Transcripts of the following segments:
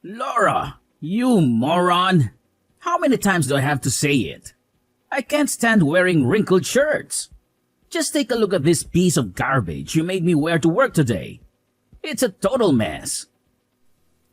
Laura, you moron! How many times do I have to say it? I can't stand wearing wrinkled shirts. Just take a look at this piece of garbage you made me wear to work today. It's a total mess.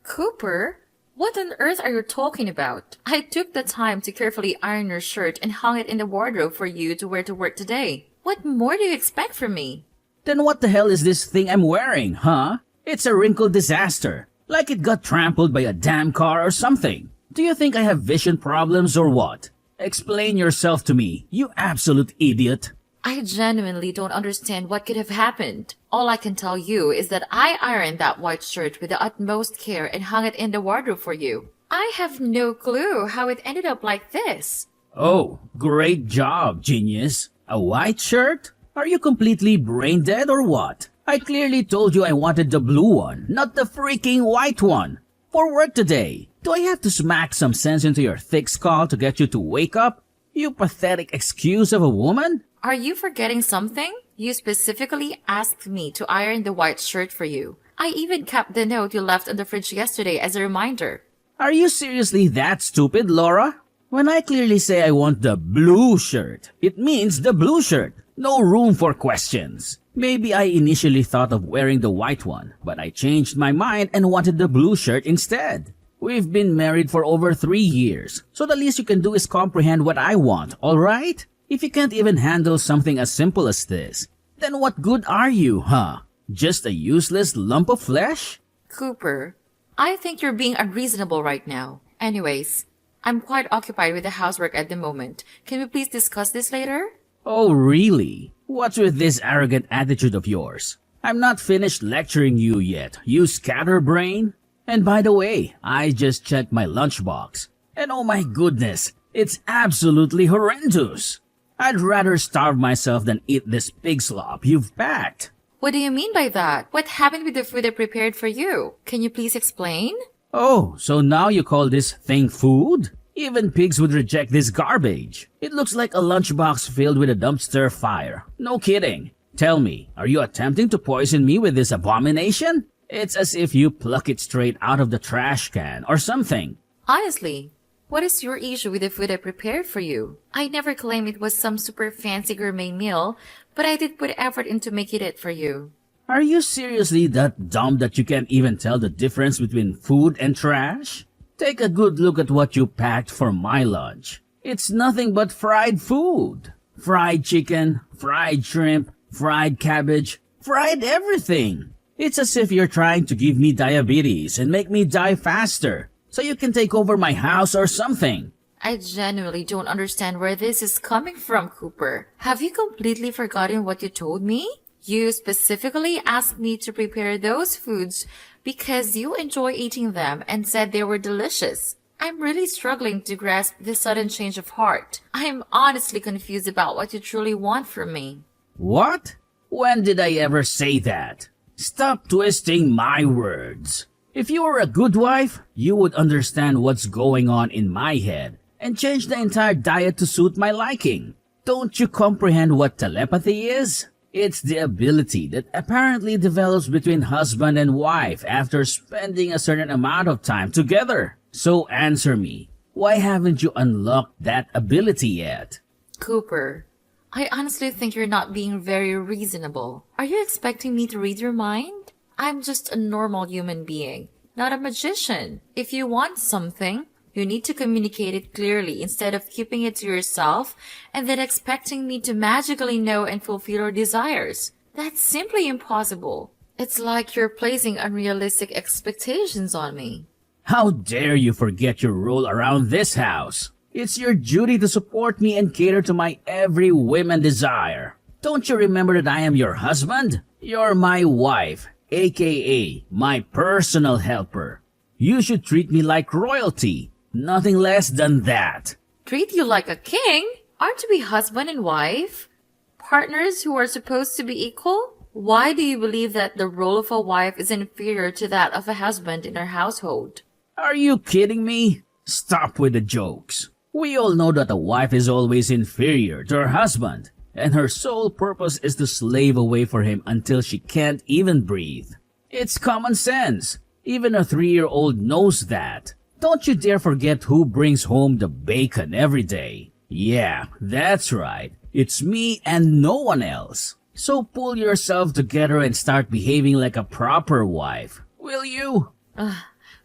Cooper? What on earth are you talking about? I took the time to carefully iron your shirt and hung it in the wardrobe for you to wear to work today. What more do you expect from me? Then what the hell is this thing I'm wearing, huh? It's a wrinkled disaster. Like it got trampled by a damn car or something. Do you think I have vision problems or what? Explain yourself to me, you absolute idiot. I genuinely don't understand what could have happened. All I can tell you is that I ironed that white shirt with the utmost care and hung it in the wardrobe for you. I have no clue how it ended up like this. Oh, great job, genius. A white shirt? Are you completely brain dead or what? I clearly told you I wanted the blue one, not the freaking white one. For work today. Do I have to smack some sense into your thick skull to get you to wake up? You pathetic excuse of a woman? Are you forgetting something? You specifically asked me to iron the white shirt for you. I even kept the note you left on the fridge yesterday as a reminder. Are you seriously that stupid, Laura? When I clearly say I want the blue shirt, it means the blue shirt. No room for questions. Maybe I initially thought of wearing the white one, but I changed my mind and wanted the blue shirt instead. We've been married for over 3 years, so the least you can do is comprehend what I want, alright? If you can't even handle something as simple as this, then what good are you, huh? Just a useless lump of flesh? Cooper, I think you're being unreasonable right now. Anyways, I'm quite occupied with the housework at the moment. Can we please discuss this later? Oh, really? What's with this arrogant attitude of yours? I'm not finished lecturing you yet, you scatterbrain. And by the way, I just checked my lunchbox. And oh my goodness, it's absolutely horrendous. I'd rather starve myself than eat this pig slop you've packed. What do you mean by that? What happened with the food I prepared for you? Can you please explain? Oh, so now you call this thing food? Even pigs would reject this garbage. It looks like a lunchbox filled with a dumpster fire. No kidding. Tell me, are you attempting to poison me with this abomination? It's as if you pluck it straight out of the trash can or something. Honestly, what is your issue with the food I prepared for you? I never claimed it was some super fancy gourmet meal, but I did put effort into making it for you. Are you seriously that dumb that you can't even tell the difference between food and trash? Take a good look at what you packed for my lunch. It's nothing but fried food. Fried chicken, fried shrimp, fried cabbage, fried everything. It's as if you're trying to give me diabetes and make me die faster, so you can take over my house or something. I genuinely don't understand where this is coming from, Cooper. Have you completely forgotten what you told me? You specifically asked me to prepare those foods because you enjoy eating them and said they were delicious. I'm really struggling to grasp this sudden change of heart. I'm honestly confused about what you truly want from me. What? When did I ever say that? Stop twisting my words. If you were a good wife, you would understand what's going on in my head and change the entire diet to suit my liking. Don't you comprehend what telepathy is? It's the ability that apparently develops between husband and wife after spending a certain amount of time together. So answer me, why haven't you unlocked that ability yet? Cooper, I honestly think you're not being very reasonable. Are you expecting me to read your mind? I'm just a normal human being, not a magician. If you want something, you need to communicate it clearly instead of keeping it to yourself and then expecting me to magically know and fulfill your desires. That's simply impossible. It's like you're placing unrealistic expectations on me. How dare you forget your role around this house? It's your duty to support me and cater to my every whim and desire. Don't you remember that I am your husband? You're my wife, aka my personal helper. You should treat me like royalty. Nothing less than that. Treat you like a king? Aren't we husband and wife? Partners who are supposed to be equal? Why do you believe that the role of a wife is inferior to that of a husband in our household? Are you kidding me? Stop with the jokes. We all know that a wife is always inferior to her husband, and her sole purpose is to slave away for him until she can't even breathe. It's common sense. Even a 3-year-old knows that. Don't you dare forget who brings home the bacon every day. Yeah, that's right. It's me and no one else. So pull yourself together and start behaving like a proper wife. Will you?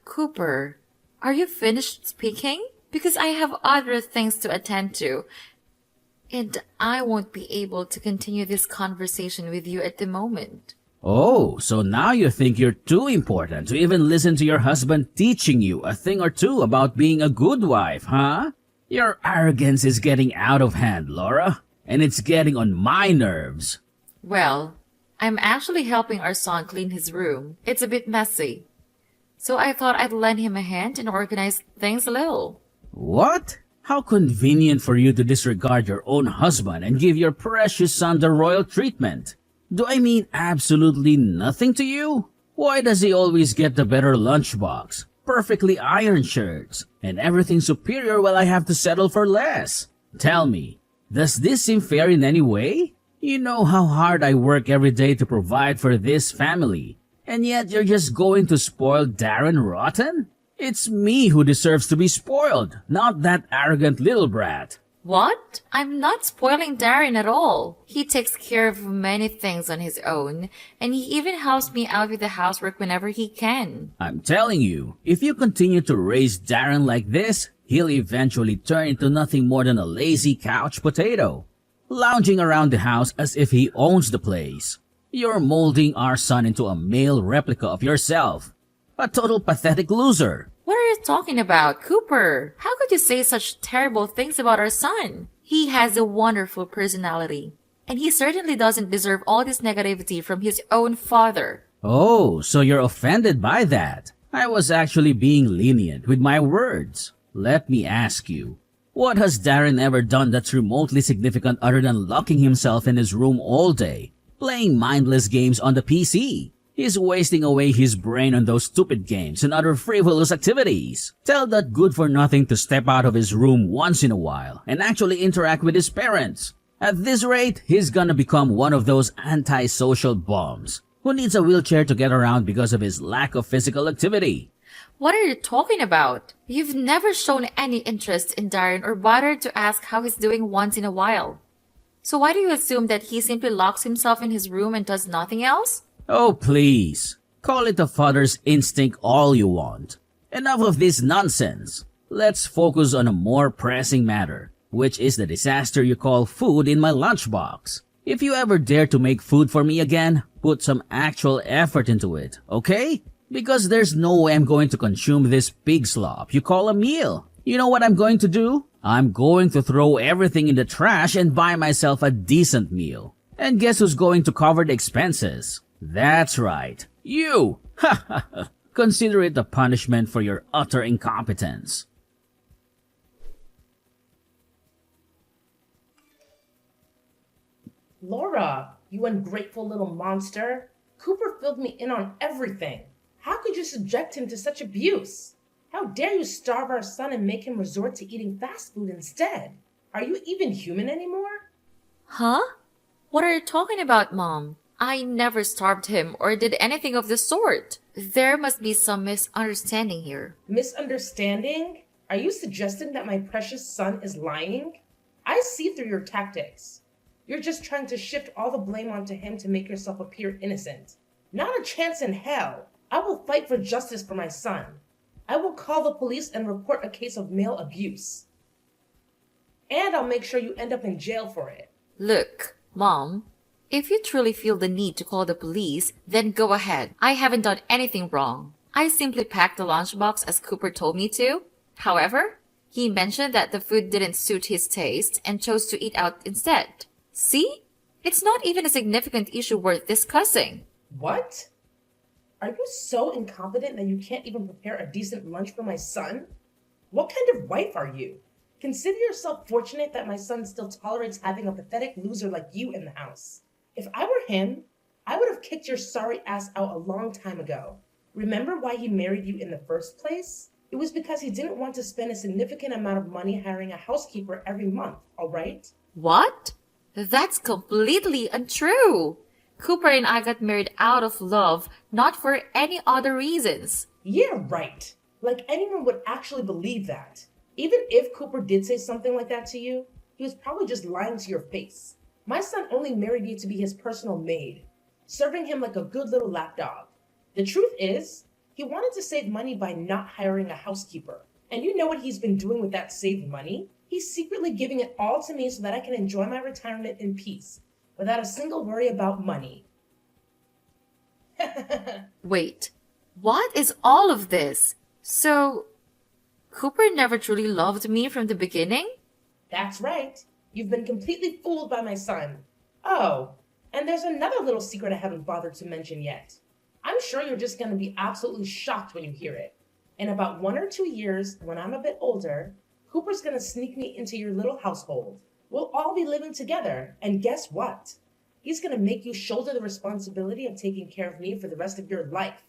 Cooper, are you finished speaking? Because I have other things to attend to, and I won't be able to continue this conversation with you at the moment. Oh, so now you think you're too important to even listen to your husband teaching you a thing or two about being a good wife, huh? Your arrogance is getting out of hand, Laura, and it's getting on my nerves. Well, I'm actually helping our son clean his room. It's a bit messy. So I thought I'd lend him a hand and organize things a little. What? How convenient for you to disregard your own husband and give your precious son the royal treatment. Do I mean absolutely nothing to you? Why does he always get the better lunchbox, perfectly ironed shirts, and everything superior while I have to settle for less? Tell me, does this seem fair in any way? You know how hard I work every day to provide for this family, and yet you're just going to spoil Darren rotten? It's me who deserves to be spoiled, not that arrogant little brat. What? I'm not spoiling Darren at all. He takes care of many things on his own, and he even helps me out with the housework whenever he can. I'm telling you, if you continue to raise Darren like this, he'll eventually turn into nothing more than a lazy couch potato, lounging around the house as if he owns the place. You're molding our son into a male replica of yourself. A total pathetic loser. What are you talking about, Cooper? How could you say such terrible things about our son? He has a wonderful personality, and he certainly doesn't deserve all this negativity from his own father. Oh, so you're offended by that. I was actually being lenient with my words. Let me ask you, what has Darren ever done that's remotely significant other than locking himself in his room all day, playing mindless games on the PC? He's wasting away his brain on those stupid games and other frivolous activities. Tell that good-for-nothing to step out of his room once in a while and actually interact with his parents. At this rate, he's gonna become one of those antisocial bums who needs a wheelchair to get around because of his lack of physical activity. What are you talking about? You've never shown any interest in Darren or bothered to ask how he's doing once in a while. So why do you assume that he simply locks himself in his room and does nothing else? Oh, please. Call it a father's instinct all you want. Enough of this nonsense. Let's focus on a more pressing matter, which is the disaster you call food in my lunchbox. If you ever dare to make food for me again, put some actual effort into it, okay? Because there's no way I'm going to consume this pig slop you call a meal. You know what I'm going to do? I'm going to throw everything in the trash and buy myself a decent meal. And guess who's going to cover the expenses? That's right, you! Ha ha ha! Consider it a punishment for your utter incompetence. Laura, you ungrateful little monster. Cooper filled me in on everything. How could you subject him to such abuse? How dare you starve our son and make him resort to eating fast food instead? Are you even human anymore? Huh? What are you talking about, Mom? I never starved him or did anything of the sort. There must be some misunderstanding here. Misunderstanding? Are you suggesting that my precious son is lying? I see through your tactics. You're just trying to shift all the blame onto him to make yourself appear innocent. Not a chance in hell. I will fight for justice for my son. I will call the police and report a case of male abuse. And I'll make sure you end up in jail for it. Look, Mom, if you truly feel the need to call the police, then go ahead. I haven't done anything wrong. I simply packed the lunchbox as Cooper told me to. However, he mentioned that the food didn't suit his taste and chose to eat out instead. See? It's not even a significant issue worth discussing. What? Are you so incompetent that you can't even prepare a decent lunch for my son? What kind of wife are you? Consider yourself fortunate that my son still tolerates having a pathetic loser like you in the house. If I were him, I would have kicked your sorry ass out a long time ago. Remember why he married you in the first place? It was because he didn't want to spend a significant amount of money hiring a housekeeper every month, all right? What? That's completely untrue. Cooper and I got married out of love, not for any other reasons. Yeah, right. Like anyone would actually believe that. Even if Cooper did say something like that to you, he was probably just lying to your face. My son only married you to be his personal maid, serving him like a good little lapdog. The truth is, he wanted to save money by not hiring a housekeeper. And you know what he's been doing with that saved money? He's secretly giving it all to me so that I can enjoy my retirement in peace, without a single worry about money. Wait, what is all of this? So, Cooper never truly loved me from the beginning? That's right. You've been completely fooled by my son. Oh, and there's another little secret I haven't bothered to mention yet. I'm sure you're just going to be absolutely shocked when you hear it. In about 1 or 2 years, when I'm a bit older, Cooper's going to sneak me into your little household. We'll all be living together, and guess what? He's going to make you shoulder the responsibility of taking care of me for the rest of your life.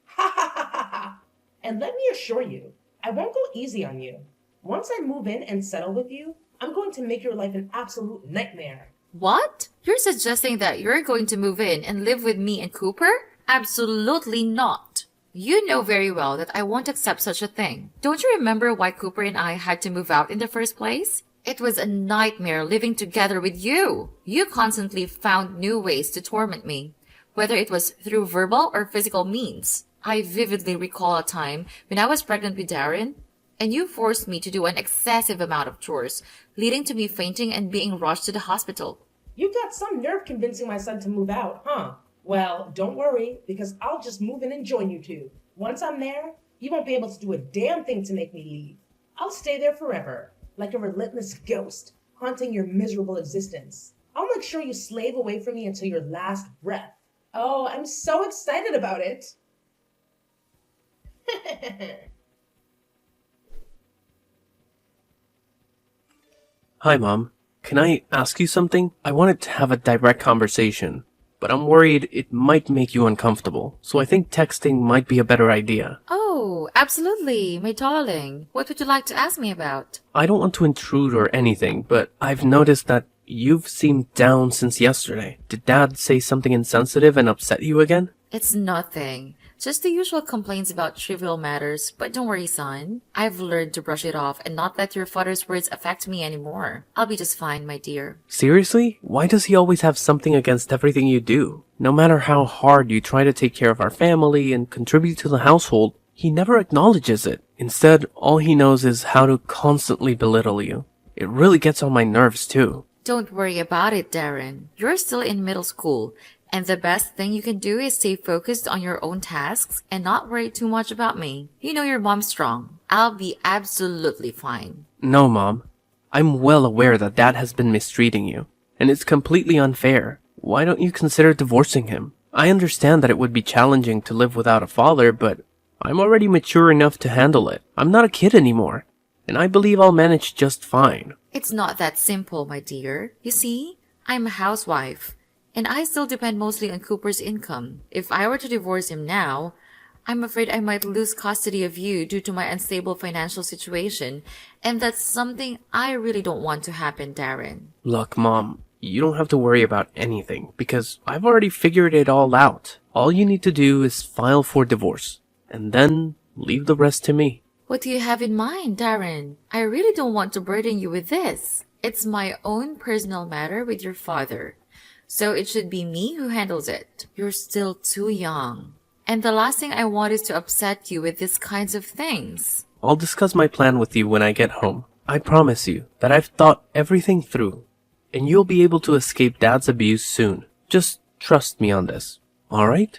Ha ha ha ha ha! And let me assure you, I won't go easy on you. Once I move in and settle with you, I'm going to make your life an absolute nightmare. What? You're suggesting that you're going to move in and live with me and Cooper? Absolutely not. You know very well that I won't accept such a thing. Don't you remember why Cooper and I had to move out in the first place? It was a nightmare living together with you. You constantly found new ways to torment me, whether it was through verbal or physical means. I vividly recall a time when I was pregnant with Darren, and you forced me to do an excessive amount of chores, leading to me fainting and being rushed to the hospital. You got some nerve convincing my son to move out, huh? Well, don't worry, because I'll just move in and join you two. Once I'm there, you won't be able to do a damn thing to make me leave. I'll stay there forever, like a relentless ghost, haunting your miserable existence. I'll make sure you slave away from me until your last breath. Oh, I'm so excited about it. Hi, Mom. Can I ask you something? I wanted to have a direct conversation, but I'm worried it might make you uncomfortable, so I think texting might be a better idea. Oh, absolutely, my darling. What would you like to ask me about? I don't want to intrude or anything, but I've noticed that you've seemed down since yesterday. Did Dad say something insensitive and upset you again? It's nothing. Just the usual complaints about trivial matters, but don't worry, son. I've learned to brush it off and not let your father's words affect me anymore. I'll be just fine, my dear. Seriously? Why does he always have something against everything you do? No matter how hard you try to take care of our family and contribute to the household, he never acknowledges it. Instead, all he knows is how to constantly belittle you. It really gets on my nerves, too. Don't worry about it, Darren. You're still in middle school, and the best thing you can do is stay focused on your own tasks and not worry too much about me. You know your mom's strong. I'll be absolutely fine. No, Mom. I'm well aware that Dad has been mistreating you, and it's completely unfair. Why don't you consider divorcing him? I understand that it would be challenging to live without a father, but I'm already mature enough to handle it. I'm not a kid anymore, and I believe I'll manage just fine. It's not that simple, my dear. You see, I'm a housewife, and I still depend mostly on Cooper's income. If I were to divorce him now, I'm afraid I might lose custody of you due to my unstable financial situation, and that's something I really don't want to happen, Darren. Look, Mom, you don't have to worry about anything, because I've already figured it all out. All you need to do is file for divorce, and then leave the rest to me. What do you have in mind, Darren? I really don't want to burden you with this. It's my own personal matter with your father, so it should be me who handles it. You're still too young. And the last thing I want is to upset you with these kinds of things. I'll discuss my plan with you when I get home. I promise you that I've thought everything through, and you'll be able to escape Dad's abuse soon. Just trust me on this, alright?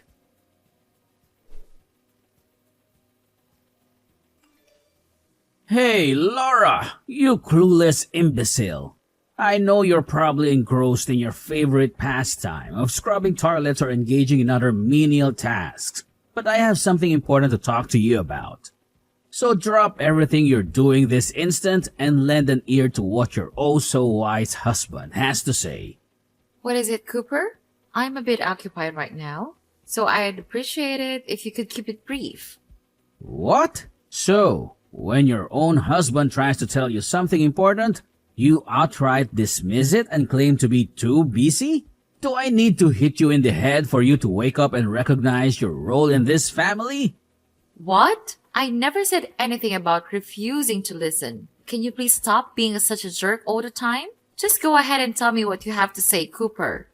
Hey, Laura, you clueless imbecile. I know you're probably engrossed in your favorite pastime of scrubbing toilets or engaging in other menial tasks, but I have something important to talk to you about. So drop everything you're doing this instant and lend an ear to what your oh-so-wise husband has to say. What is it, Cooper? I'm a bit occupied right now, so I'd appreciate it if you could keep it brief. What? So, when your own husband tries to tell you something important, you outright dismiss it and claim to be too busy? Do I need to hit you in the head for you to wake up and recognize your role in this family? What? I never said anything about refusing to listen. Can you please stop being such a jerk all the time? Just go ahead and tell me what you have to say, Cooper.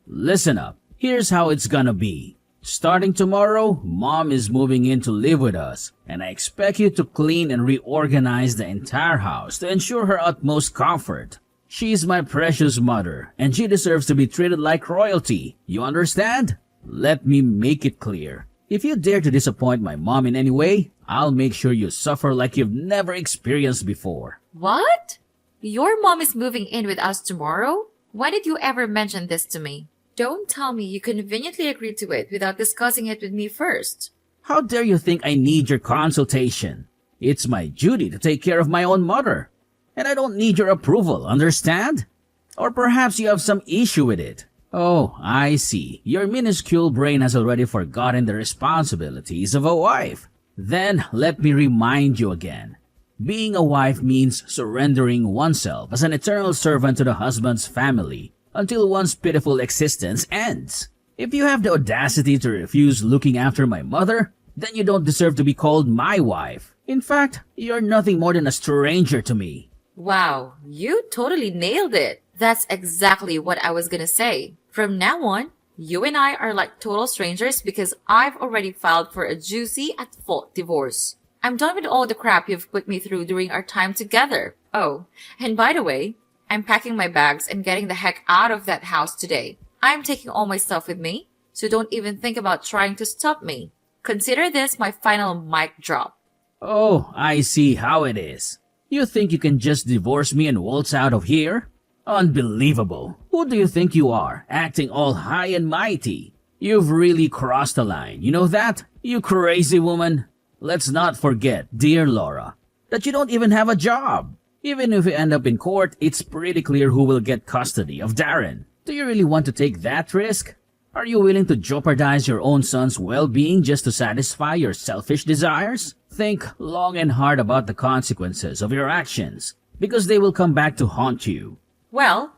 Listen up. Here's how it's gonna be. Starting tomorrow, Mom is moving in to live with us, and I expect you to clean and reorganize the entire house to ensure her utmost comfort. She's my precious mother, and she deserves to be treated like royalty. You understand? Let me make it clear. If you dare to disappoint my mom in any way, I'll make sure you suffer like you've never experienced before. What? Your mom is moving in with us tomorrow? Why did you ever mention this to me? Don't tell me you conveniently agreed to it without discussing it with me first. How dare you think I need your consultation? It's my duty to take care of my own mother. And I don't need your approval, understand? Or perhaps you have some issue with it. Oh, I see. Your minuscule brain has already forgotten the responsibilities of a wife. Then let me remind you again. Being a wife means surrendering oneself as an eternal servant to the husband's family until one's pitiful existence ends. If you have the audacity to refuse looking after my mother, then you don't deserve to be called my wife. In fact, you're nothing more than a stranger to me. Wow, you totally nailed it. That's exactly what I was gonna say. From now on, you and I are like total strangers because I've already filed for a juicy at-fault divorce. I'm done with all the crap you've put me through during our time together. Oh, and by the way, I'm packing my bags and getting the heck out of that house today. I'm taking all my stuff with me, so don't even think about trying to stop me. Consider this my final mic drop. Oh, I see how it is. You think you can just divorce me and waltz out of here? Unbelievable. Who do you think you are, acting all high and mighty? You've really crossed the line, you know that? You crazy woman. Let's not forget, dear Laura, that you don't even have a job. Even if you end up in court, it's pretty clear who will get custody of Darren. Do you really want to take that risk? Are you willing to jeopardize your own son's well-being just to satisfy your selfish desires? Think long and hard about the consequences of your actions, because they will come back to haunt you. Well,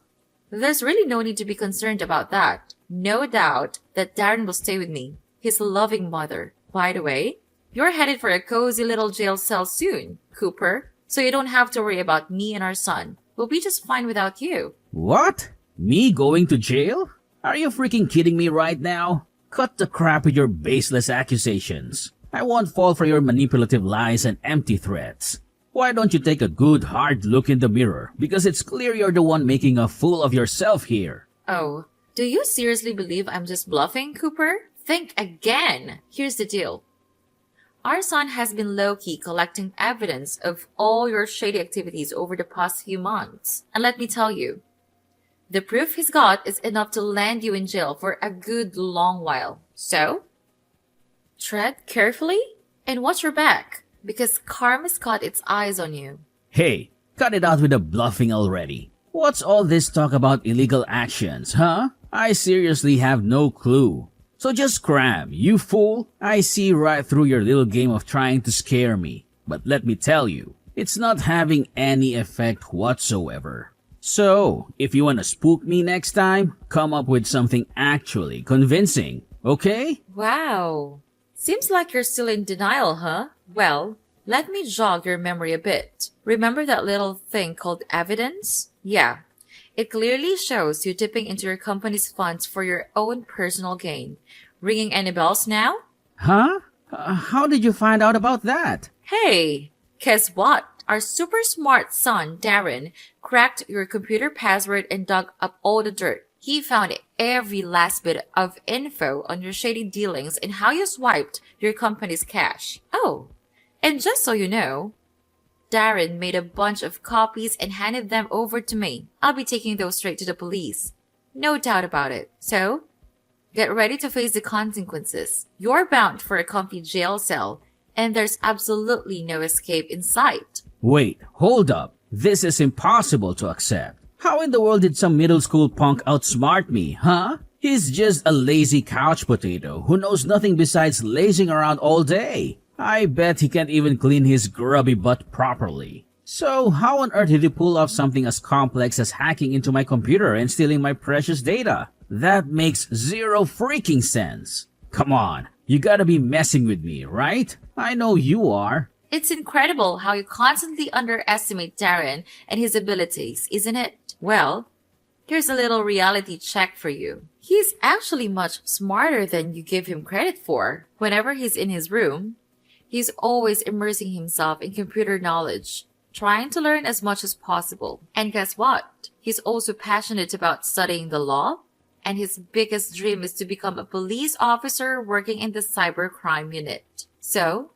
there's really no need to be concerned about that. No doubt that Darren will stay with me, his loving mother. By the way, you're headed for a cozy little jail cell soon, Cooper, so you don't have to worry about me and our son. We'll be just fine without you. What? Me going to jail? Are you freaking kidding me right now? Cut the crap with your baseless accusations. I won't fall for your manipulative lies and empty threats. Why don't you take a good hard look in the mirror? Because it's clear you're the one making a fool of yourself here. Oh, do you seriously believe I'm just bluffing, Cooper? Think again. Here's the deal. Our son has been low-key collecting evidence of all your shady activities over the past few months. And let me tell you, the proof he's got is enough to land you in jail for a good long while. So, tread carefully and watch your back, because karma's got its eyes on you. Hey, cut it out with the bluffing already. What's all this talk about illegal actions, huh? I seriously have no clue. So just cram, you fool. I see right through your little game of trying to scare me. But let me tell you, it's not having any effect whatsoever. So, if you want to spook me next time, come up with something actually convincing, okay? Wow. Seems like you're still in denial, huh? Well, let me jog your memory a bit. Remember that little thing called evidence? Yeah. It clearly shows you dipping into your company's funds for your own personal gain. Ringing any bells now? Huh? How did you find out about that? Hey, guess what? Our super smart son, Darren, cracked your computer password and dug up all the dirt. He found every last bit of info on your shady dealings and how you swiped your company's cash. Oh, and just so you know, Darren made a bunch of copies and handed them over to me. I'll be taking those straight to the police. No doubt about it. So, get ready to face the consequences. You're bound for a comfy jail cell, and there's absolutely no escape in sight. Wait, hold up. This is impossible to accept. How in the world did some middle school punk outsmart me, huh? He's just a lazy couch potato who knows nothing besides lazing around all day. I bet he can't even clean his grubby butt properly. So how on earth did he pull off something as complex as hacking into my computer and stealing my precious data? That makes zero freaking sense. Come on, you gotta be messing with me, right? I know you are. It's incredible how you constantly underestimate Darren and his abilities, isn't it? Well, here's a little reality check for you. He's actually much smarter than you give him credit for. Whenever he's in his room, he's always immersing himself in computer knowledge, trying to learn as much as possible. And guess what? He's also passionate about studying the law, and his biggest dream is to become a police officer working in the cybercrime unit. So,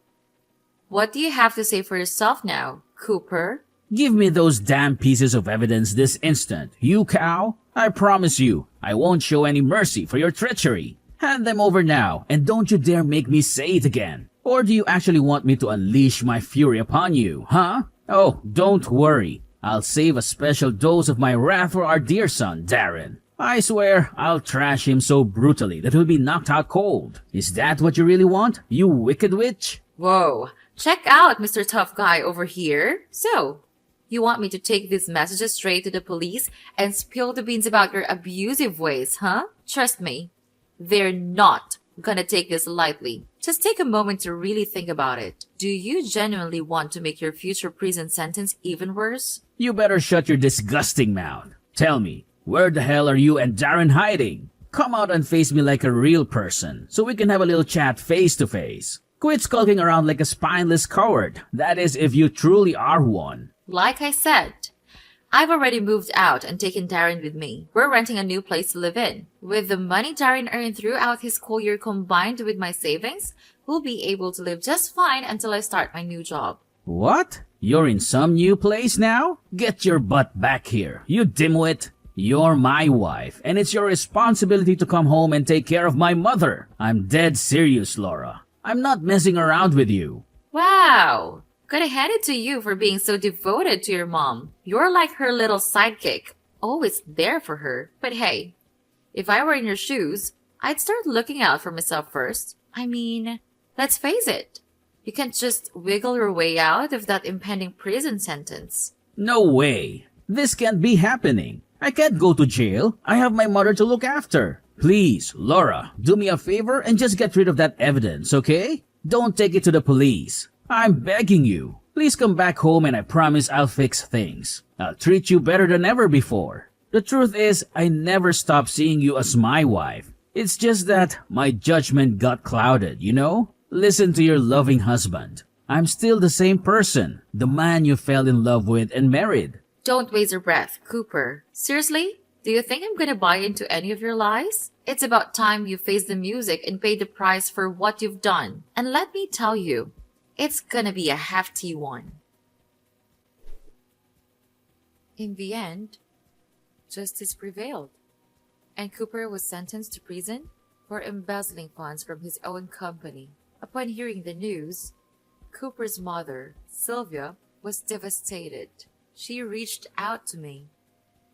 what do you have to say for yourself now, Cooper? Give me those damn pieces of evidence this instant, you cow. I promise you, I won't show any mercy for your treachery. Hand them over now, and don't you dare make me say it again. Or do you actually want me to unleash my fury upon you, huh? Oh, don't worry. I'll save a special dose of my wrath for our dear son, Darren. I swear I'll trash him so brutally that he'll be knocked out cold. Is that what you really want, you wicked witch? Whoa, check out Mr. Tough Guy over here. So, you want me to take these messages straight to the police and spill the beans about your abusive ways, huh? Trust me, they're not gonna take this lightly. Just take a moment to really think about it. Do you genuinely want to make your future prison sentence even worse? You better shut your disgusting mouth. Tell me, where the hell are you and Darren hiding? Come out and face me like a real person so we can have a little chat face to face. Quit skulking around like a spineless coward. That is, if you truly are one. Like I said, I've already moved out and taken Darren with me. We're renting a new place to live in. With the money Darren earned throughout his school year combined with my savings, we'll be able to live just fine until I start my new job. What? You're in some new place now? Get your butt back here, you dimwit. You're my wife, and it's your responsibility to come home and take care of my mother. I'm dead serious, Laura. I'm not messing around with you. Wow! Gotta hand it to you for being so devoted to your mom. You're like her little sidekick, always there for her. But hey, if I were in your shoes, I'd start looking out for myself first. I mean, let's face it. You can't just wiggle your way out of that impending prison sentence. No way. This can't be happening. I can't go to jail. I have my mother to look after. Please, Laura, do me a favor and just get rid of that evidence, okay? Don't take it to the police. I'm begging you. Please come back home and I promise I'll fix things. I'll treat you better than ever before. The truth is, I never stopped seeing you as my wife. It's just that my judgment got clouded, you know? Listen to your loving husband. I'm still the same person, the man you fell in love with and married. Don't waste your breath, Cooper. Seriously? Do you think I'm gonna buy into any of your lies? It's about time you face the music and pay the price for what you've done. And let me tell you, it's gonna be a hefty one. In the end, justice prevailed, and Cooper was sentenced to prison for embezzling funds from his own company. Upon hearing the news, Cooper's mother, Sylvia, was devastated. She reached out to me,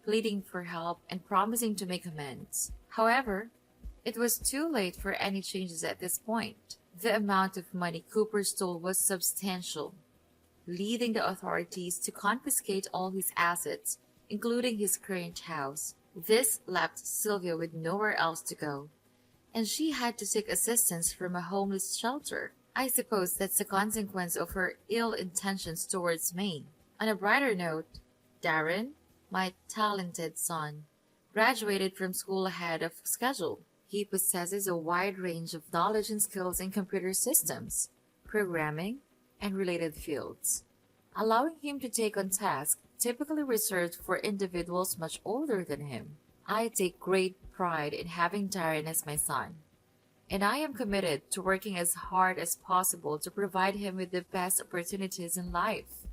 pleading for help and promising to make amends. However, it was too late for any changes at this point. The amount of money Cooper stole was substantial, leading the authorities to confiscate all his assets, including his current house. This left Sylvia with nowhere else to go, and she had to seek assistance from a homeless shelter. I suppose that's the consequence of her ill intentions towards me. On a brighter note, Darren, my talented son, graduated from school ahead of schedule. He possesses a wide range of knowledge and skills in computer systems, programming, and related fields, allowing him to take on tasks typically reserved for individuals much older than him. I take great pride in having Darren as my son, and I am committed to working as hard as possible to provide him with the best opportunities in life.